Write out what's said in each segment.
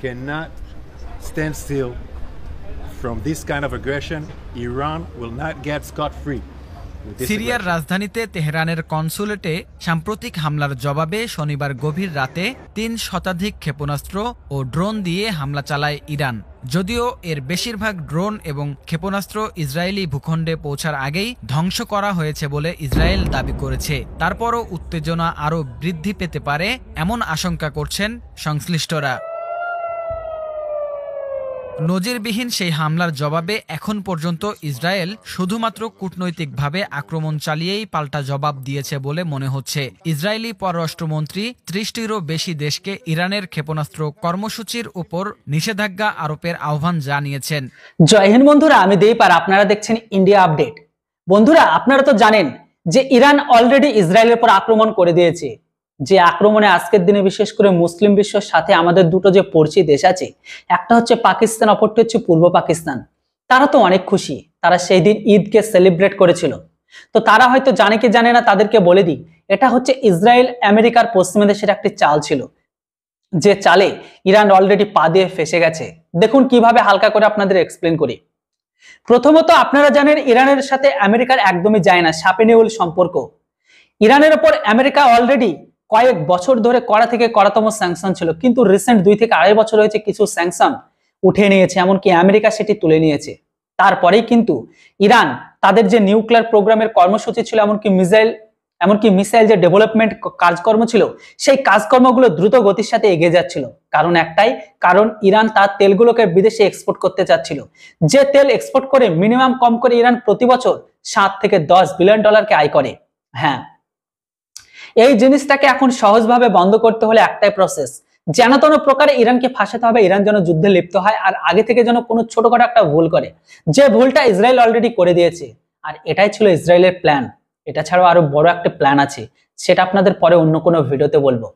cannot stand still from this kind of aggression. Iran will not get scot-free. সিরিয়ার রাজধানীতে তেহরানের কনসুলেটে সাম্প্রতিক হামলার জবাবে শনিবার গভীর রাতে ৩ শতাধিক ক্ষেপণাস্ত্র ও ড্রোন দিয়ে হামলা চালায় ইরান। যদিও এর বেশিরভাগ ড্রোন এবং ক্ষেপণাস্ত্র ইসরায়েলি ভূখণ্ডে পৌঁছার আগেই ধ্বংস করা হয়েছে বলে ইসরায়েল দাবি করেছে। তারপরও উত্তেজনা আরও বৃদ্ধি পেতে পারে এমন আশঙ্কা করছেন সংশ্লিষ্টরা। নজিরবিহীন সেই হামলার জবাবে এখন পর্যন্ত ইসরায়েল শুধুমাত্র কূটনৈতিকভাবে আক্রমণ চালিয়েই পাল্টা জবাব দিয়েছে বলে মনে হচ্ছে। ইসরায়েলি পররাষ্ট্রমন্ত্রী ৩০টিরও বেশি দেশকে ইরানের ক্ষেপণাস্ত্র কর্মসূচির উপর নিষেধাজ্ঞা আরোপের আহ্বান জানিয়েছেন। জয় হিন্দ বন্ধুরা, আমি দীপ আর আপনারা দেখছেন ইন্ডিয়া আপডেট। বন্ধুরা, আপনারা তো জানেন যে ইরান অলরেডি ইসরায়েলের উপর আক্রমণ করে দিয়েছে। যে আক্রমণে আজকের দিনে বিশেষ করে মুসলিম বিশ্বের সাথে আমাদের দুটো যে পড়শি দেশ আছে, একটা হচ্ছে পাকিস্তান, অপরটি হচ্ছে পূর্ব পাকিস্তান। তারা তো অনেক খুশি, তারা সেই দিন ঈদকে সেলিব্রেট করেছিল। তো তারা হয়তো জানে কি জানে না, তাদেরকে বলে দিই, এটা হচ্ছে ইসরায়েল আমেরিকার পশ্চিমা দেশের একটি চাল ছিল, যে চালে ইরান অলরেডি পা দিয়ে ফেসে গেছে। দেখুন কিভাবে হালকা করে আপনাদের এক্সপ্লেন করি। প্রথমত আপনারা জানেন ইরানের সাথে আমেরিকার একদমই যায় না, সাপে নেউল সম্পর্ক। ইরানের ওপর আমেরিকা অলরেডি কয়েক বছর ধরে কড়া থেকে কড়াতম স্যাংশন ছিল, কিন্তু রিসেন্ট 2 থেকে 2.5 বছর হয়েছে কিছু স্যাংশন উঠে নিয়েছে, এমনকি আমেরিকা সেটি তুলে নিয়েছে। তারপরেই কিন্তু ইরান তাদের যে নিউক্লিয়ার প্রোগ্রামের কর্মসূচি ছিল, এমনকি মিসাইল যে ডেভেলপমেন্ট কাজকর্ম ছিল, সেই কাজকর্মগুলো দ্রুত গতির সাথে এগিয়ে যাচ্ছিল। কারণ একটাই, কারণ ইরান তার তেলগুলোকে বিদেশে এক্সপোর্ট করতে চাচ্ছিল। যে তেল এক্সপোর্ট করে মিনিমাম কম করে ইরান প্রতি বছর 7 থেকে 10 বিলিয়ন ডলারকে আয় করে। হ্যাঁ, এই জিনিসটাকে এখন সহজভাবে বন্ধ করতে হলে একটাই প্রসেস, যেন তেন প্রকারে ইরানকে ফাঁসাতে হবে, ইরান যেন যুদ্ধে লিপ্ত হয় আর আগে থেকে যেন কোনো ছোটখাটো একটা ভুল করে, যে ভুলটা ইসরায়েল অলরেডি করে দিয়েছে। আর এটাই ছিল ইসরায়েলের প্ল্যান। এটা ছাড়াও আরো বড় একটা প্ল্যান আছে, সেটা আপনাদের পরে অন্য কোনো ভিডিওতে বলবো।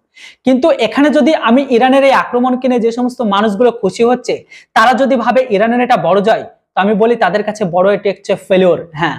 কিন্তু এখানে যদি আমি ইরানের এই আক্রমণ কিনে যে সমস্ত মানুষগুলো খুশি হচ্ছে, তারা যদি ভাবে ইরানের এটা বড় জয়, তো আমি বলি তাদের কাছে বড় এটি হচ্ছে ফেলিওর। হ্যাঁ,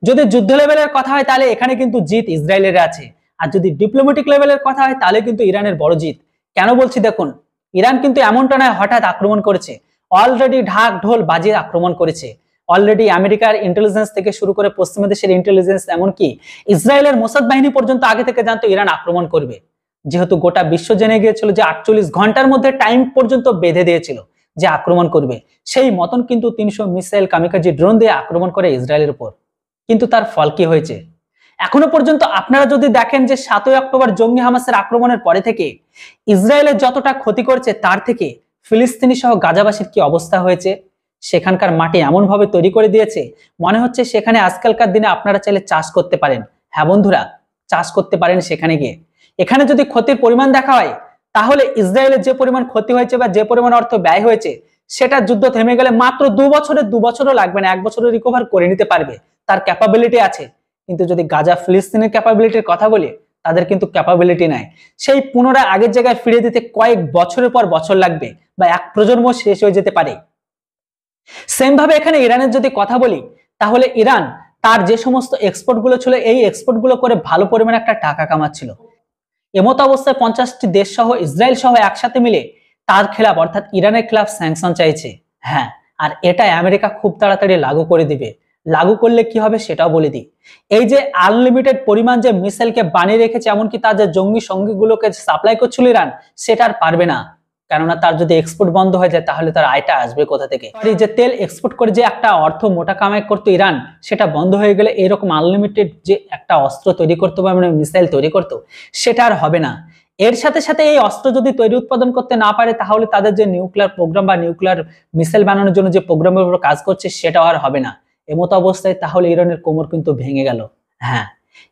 যদি যুদ্ধ লেভেলের কথা হয় তাহলে এখানে কিন্তু জিত ইসরায়েলের আছে, আর যদি ডিপ্লোম্যাটিক লেভেলের কথা হয় তাহলে কিন্তু ইরানের বড় জিত। কেন বলছি দেখুন, ইরান কিন্তু এমনটা নয় হঠাৎ আক্রমণ করেছে, অলরেডি ঢাক ঢোল বাজিয়ে আক্রমণ করেছে। অলরেডি আমেরিকার ইন্টেলিজেন্স থেকে শুরু করে পশ্চিমা দেশের ইন্টেলিজেন্স, এমনকি ইসরায়েলের মোসাদ বাহিনী পর্যন্ত আগে থেকে জানতো ইরান আক্রমণ করবে। যেহেতু গোটা বিশ্ব জেনে গিয়েছিল যে 48 ঘন্টার মধ্যে টাইম পর্যন্ত বেঁধে দিয়েছিল যে আক্রমণ করবে, সেই মতন কিন্তু 300 মিসাইল কামিকাজি ড্রোন দিয়ে আক্রমণ করে ইসরায়েলের উপর। কিন্তু তার ফল কি হয়েছে? এখনো পর্যন্ত আপনারা যদি দেখেন যে 7ই অক্টোবর জঙ্গি হামাসের আক্রমণের পরে থেকে ইসরায়েলের যতটা ক্ষতি করেছে, তার থেকে ফিলিস্তিনি সহ গাজাবাসীর কি অবস্থা হয়েছে। সেখানকার মাটি এমন ভাবে তৈরি করে দিয়েছে, মনে হচ্ছে সেখানে আজকালকার দিনে আপনারা চাইলে চাষ করতে পারেন। হ্যাঁ বন্ধুরা, চাষ করতে পারেন সেখানে গিয়ে। এখানে যদি ক্ষতির পরিমাণ দেখা হয়, তাহলে ইসরায়েলের যে পরিমাণ ক্ষতি হয়েছে বা যে পরিমাণ অর্থ ব্যয় হয়েছে, সেটা যুদ্ধ থেমে গেলে মাত্র 2 বছরও লাগবে না, 1 বছরে রিকভার করে নিতে পারবে, তার ক্যাপাবিলিটি আছে। কিন্তু যদি গাজা ফিলিস্তিনের ক্যাপাবিলিটির কথা বলি, তাদের কিন্তু ক্যাপাবিলিটি নাই। সেই পুনরায় আগের জায়গায় ফিরে দিতে কয়েক বছরের পর বছর লাগবে, বা 1 প্রজন্ম শেষ হয়ে যেতে পারে। সেম ভাবে এখানে ইরানের যদি কথা বলি, তাহলে ইরান তার যে সমস্ত এক্সপোর্ট গুলো ছিল, এই এক্সপোর্ট গুলো করে ভালো পরিমাণে একটা টাকা কামাচ্ছিল। এমত অবস্থায় 50টি দেশ সহ ইসরায়েল সহ একসাথে মিলে তার খেলাফ অর্থাৎ ইরানের খেলাফ স্যাংশন চাইছে। হ্যাঁ, আর এটা আমেরিকা খুব তাড়াতাড়ি লাগু করে দিবে। লাগু করলে কি হবে সেটাও বলে দিই। এই যে আনলিমিটেড পরিমাণ যে মিসাইলকে বানিয়ে রেখেছে, এমনকি তার যে জঙ্গি সঙ্গীগুলোকে সাপ্লাই করছিল ইরান, সেটা আর পারবে না। কেননা তার যদি এক্সপোর্ট বন্ধ হয়ে যায়, তাহলে তার আয়টা আসবে কোথা থেকে? যে তেল এক্সপোর্ট করে যে একটা অর্থ মোটা কামাই করতো ইরান, সেটা বন্ধ হয়ে গেলে এরকম আনলিমিটেড যে একটা অস্ত্র তৈরি করতে বা মানে মিসাইল তৈরি করতো, সেটা আর হবে না। এর সাথে সাথে এই অস্ত্র যদি তৈরি উৎপাদন করতে না পারে, তাহলে তাদের যে নিউক্লিয়ার প্রোগ্রাম বা নিউক্লিয়ার মিসাইল বানানোর জন্য যে প্রোগ্রামের উপর কাজ করছে, সেটাও আর হবে না। এমত অবস্থায় তাহলে ইরানের কোমর কিন্তু ভেঙে গেল। হ্যাঁ,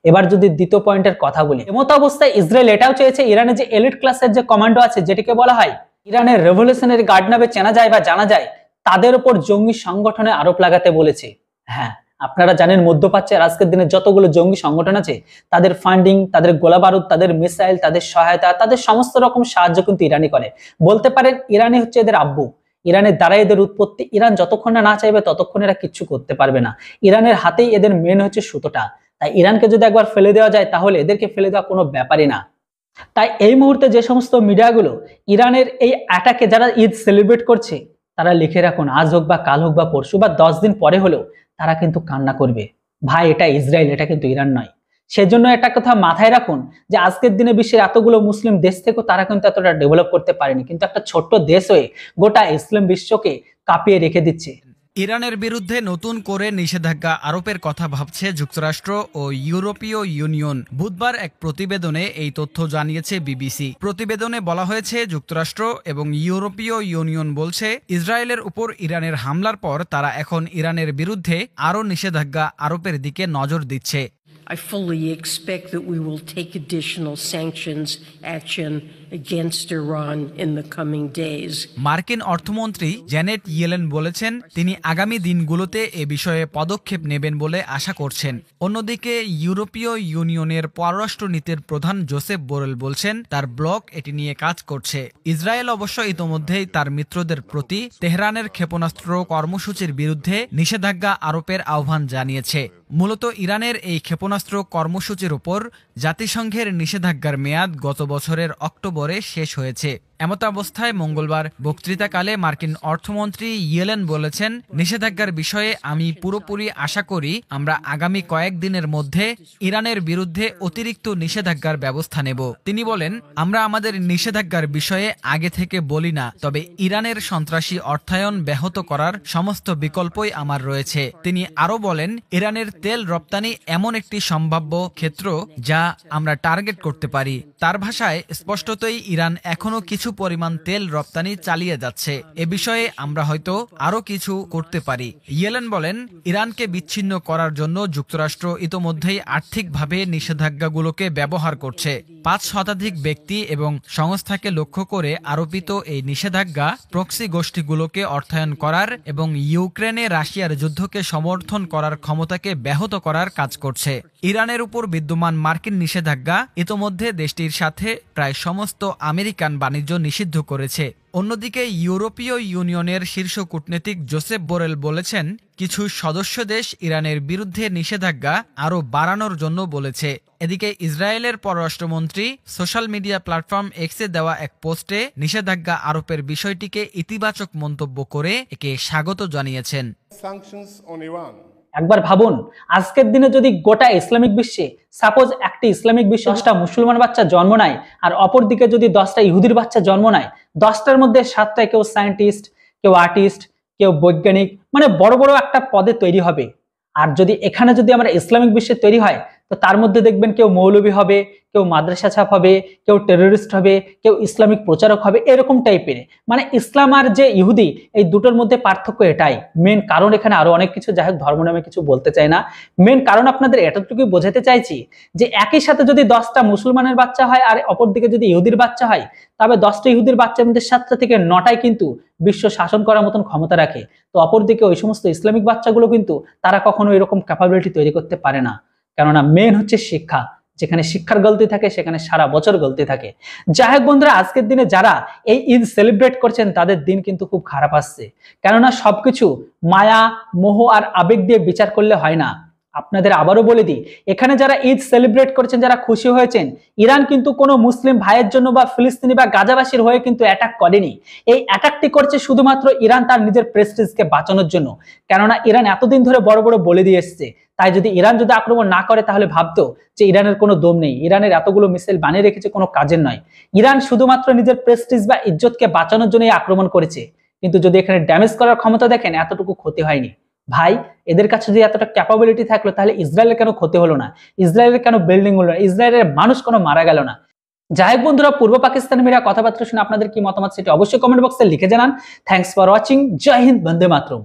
এবার যদি দ্বিতীয় পয়েন্টের কথা বলি, এমত অবস্থায় ইসরায়েল এটাও চেয়েছে ইরানের যে এলিট ক্লাসের যে কমান্ডো আছে, যেটিকে বলা হয় ইরানের রেভলিউশনারি গার্ড নামে চেনা যায় বা জানা যায়, তাদের উপর জঙ্গি সংগঠনে আরোপ লাগাতে বলেছে। হ্যাঁ, আপনারা জানেন মধ্যপ্রাচ্যের আজকের দিনে যতগুলো জঙ্গি সংগঠন আছে, তাদের ফান্ডিং, তাদের গোলাবারুদ, তাদের মিসাইল, তাদের সহায়তা, তাদের সমস্ত রকম সাহায্য কিন্তু ইরানি করে। বলতে পারেন ইরানি হচ্ছে এদের আব্বু। ইরানের দ্বারা এদের উৎপত্তি। ইরান যতক্ষণ না চাইবে ততক্ষণ এরা কিচ্ছু করতে পারবে না। ইরানের হাতেই এদের মেন হচ্ছে সুতোটা। তাই ইরানকে যদি একবার ফেলে দেওয়া যায়, তাহলে এদেরকে ফেলে দেওয়া কোনো ব্যাপারই না। তাই এই মুহূর্তে যে সমস্ত মিডিয়াগুলো ইরানের এই অ্যাটাকে যারা ঈদ সেলিব্রেট করছে, তারা লিখে রাখুন, আজ হোক বা কাল হোক বা পরশু বা 10 দিন পরে হলেও তারা কিন্তু কান্না করবে। ভাই, এটা ইসরায়েল, এটা কিন্তু ইরান নয়। সেজন্য একটা কথা মাথায় রাখুন যে আজকের দিনে বিশ্বের এতগুলো মুসলিম দেশ থেকেও তারা কিন্তু এতটা ডেভেলপ করতে পারেনি, কিন্তু একটা ছোট্ট দেশ হয়ে গোটা ইসলাম বিশ্বকে কাঁপিয়ে রেখে দিচ্ছে। ইরানের বিরুদ্ধে নতুন করে নিষেধাজ্ঞা আরোপের কথা ভাবছে যুক্তরাষ্ট্র ও ইউরোপীয় ইউনিয়ন। বুধবার এক প্রতিবেদনে এই তথ্য জানিয়েছে বিবিসি। প্রতিবেদনে বলা হয়েছে, যুক্তরাষ্ট্র এবং ইউরোপীয় ইউনিয়ন বলছে ইসরায়েলের উপর ইরানের হামলার পর তারা এখন ইরানের বিরুদ্ধে আরও নিষেধাজ্ঞা আরোপের দিকে নজর দিচ্ছে। I fully expect that we will take additional sanctions action against Iran in the coming days. মার্কিন অর্থমন্ত্রী জ্যানেট ইয়েলেন বলেছেন তিনি আগামী দিনগুলোতে এ বিষয়ে পদক্ষেপ নেবেন বলে আশা করছেন। অন্যদিকে ইউরোপীয় ইউনিয়নের পররাষ্ট্রনীতির প্রধান জোসেফ বোরেল বলছেন তার ব্লক এটি নিয়ে কাজ করছে। ইসরায়েল অবশ্য ইতোমধ্যেই তার মিত্রদের প্রতি তেহরানের ক্ষেপণাস্ত্র কর্মসূচির বিরুদ্ধে নিষেধাজ্ঞা আরোপের আহ্বান জানিয়েছে। মূলত ইরানের এই ক্ষেপণাস্ত্র কর্মসূচির উপর জাতিসংঘের নিষেধাজ্ঞার মেয়াদ গত বছরের অক্টোবরে শেষ হয়েছে। এমতাবস্থায় মঙ্গলবার বক্তৃতাকালে মার্কিন অর্থমন্ত্রী ইয়েলেন বলেছেন, নিষেধাজ্ঞার বিষয়ে আমি পুরোপুরি আশা করি আমরা আগামী কয়েকদিনের মধ্যে ইরানের বিরুদ্ধে অতিরিক্ত নিষেধাজ্ঞার ব্যবস্থা নেব। তিনি বলেন, আমরা আমাদের নিষেধাজ্ঞার বিষয়ে আগে থেকে বলি না, তবে ইরানের সন্ত্রাসী অর্থায়ন ব্যাহত করার সমস্ত বিকল্পই আমার রয়েছে। তিনি আরও বলেন, ইরানের তেল রপ্তানি এমন একটি সম্ভাব্য ক্ষেত্র যা আমরা টার্গেট করতে পারি। তার ভাষায় স্পষ্টতই ইরান এখনো কিছু পরিমাণ তেল রপ্তানি চালিয়ে যাচ্ছে। এ বিষয়ে আমরা হয়তো আরো কিছু করতে পারি। ইয়েলেন বলেন, ইরানকে বিচ্ছিন্ন করার জন্য যুক্তরাষ্ট্র ইতোমধ্যেই আর্থিকভাবে নিষেধাজ্ঞাগুলোকে ব্যবহার করছে। 5 শতাধিক ব্যক্তি এবং সংস্থাকে লক্ষ্য করে আরোপিত এই নিষেধাজ্ঞা প্রক্সি গোষ্ঠীগুলোকে অর্থায়ন করার এবং ইউক্রেনে রাশিয়ার যুদ্ধকে সমর্থন করার ক্ষমতাকে ব্যাহত করার কাজ করছে। ইরানের উপর বিদ্যমান মার্কিন নিষেধাজ্ঞা ইতোমধ্যে দেশটির সাথে প্রায় সমস্ত আমেরিকান বাণিজ্য নিষিদ্ধ করেছে। অন্যদিকে ইউরোপীয় ইউনিয়নের শীর্ষ কূটনীতিক জোসেফ বোরেল বলেছেন, কিছু সদস্য দেশ ইরানের বিরুদ্ধে নিষেধাজ্ঞা আরও বাড়ানোর জন্য বলেছে। এদিকে ইসরায়েলের পররাষ্ট্রমন্ত্রী সোশ্যাল মিডিয়া প্ল্যাটফর্ম এক্সে দেওয়া এক পোস্টে নিষেধাজ্ঞা আরোপের বিষয়টিকে ইতিবাচক মন্তব্য করে একে স্বাগত জানিয়েছেন। একবার ভাবুন, আজকের দিনে যদি গোটা ইসলামিক বিশ্বে সাপোজ একটি ইসলামিক বিশ্বে 10টা মুসলমান বাচ্চা জন্ম নেয় আর অপরদিকে যদি 10টা ইহুদির বাচ্চা জন্ম নেয়, 10টার মধ্যে 7টায় কেউ সায়েন্টিস্ট, কেউ আর্টিস্ট, কেউ বৈজ্ঞানিক, মানে বড় বড় একটা পদে তৈরি হবে। আর যদি এখানে যদি আমরা ইসলামিক বিশ্বে তৈরি হয়, তো তার মধ্যে দেখবেন কেউ মৌলবী হবে, কেউ মাদ্রাসা ছাপ হবে, কেউ টেররিস্ট হবে, কেউ ইসলামিক প্রচারক হবে, এরকম টাইপের। মানে ইসলাম আর যে ইহুদি, এই দুটোর মধ্যে পার্থক্য এটাই। মেন কারণ এখানে আরো অনেক কিছু, যাই হোক ধর্ম নামে কিছু বলতে চাই না। মেন কারণ আপনাদের এতটুকুই বোঝাতে চাইছি যে একই সাথে যদি 10টা মুসলমানের বাচ্চা হয় আর অপরদিকে যদি ইহুদির বাচ্চা হয়, তবে 10টা ইহুদির বাচ্চার মধ্যে 7টা থেকে 9টাই কিন্তু বিশ্ব শাসন করার মতন ক্ষমতা রাখে। তো অপরদিকে ওই সমস্ত ইসলামিক বাচ্চাগুলো কিন্তু তারা কখনো এরকম ক্যাপাবিলিটি তৈরি করতে পারে না। কেননা মেন হচ্ছে শিক্ষা। যেখানে শিক্ষার গলতি থাকে সেখানে সারা বছর গলতি থাকে। যাই হোক বন্ধুরা, আজকের দিনে যারা এই ঈদ সেলিব্রেট করছেন তাদের দিন কিন্তু খুব খারাপ আসছে। কেননা সবকিছু মায়া, মোহ আর আবেগ দিয়ে বিচার করলে হয় না। আপনাদের আবারও বলে দিই, এখানে যারা ঈদ সেলিব্রেট করছেন, যারা খুশি হয়েছেন, ইরান কিন্তু কোনো মুসলিম ভাইয়ের জন্য বা ফিলিস্তিনি বা গাজাবাসীর হয়ে কিন্তু অ্যাটাক করেনি। এই অ্যাটাকটি করছে শুধুমাত্র ইরান তার নিজের প্রেস্টিজকে বাঁচানোর জন্য। কেননা ইরান এতদিন ধরে বড় বড় বলে দিয়ে এসছে। তাই যদি ইরান যদি আক্রমণ না করে তাহলে ভাবতো যে ইরানের কোনো দম নেই, ইরানের এতগুলো মিসাইল বানিয়ে রেখেছে কোনো কাজের নয়। ইরান শুধুমাত্র নিজের প্রেস্টিজ বা ইজ্জতকে বাঁচানোর জন্যই আক্রমণ করেছে। কিন্তু যদি এখানে ড্যামেজ করার ক্ষমতা দেখেন, এতটুকু ক্ষতি হয়নি। ভাই, এদের কাছে যদি এতটা ক্যাপাবিলিটি থাকলো তাহলে ইসরায়েলের কেন ক্ষতি হলো না? ইসরায়েলের কেন বিল্ডিং হলো না? ইসরায়েলের মানুষ কোনো মারা গেল না? যাই হোক বন্ধুরা, পূর্ব পাকিস্তান মিডিয়া কথাবার্তা শুনে আপনাদের কি মতামত সেটি অবশ্যই কমেন্ট বক্সে লিখে জানান। Thanks for watching. জয় হিন্দ, বন্দে মাতরম।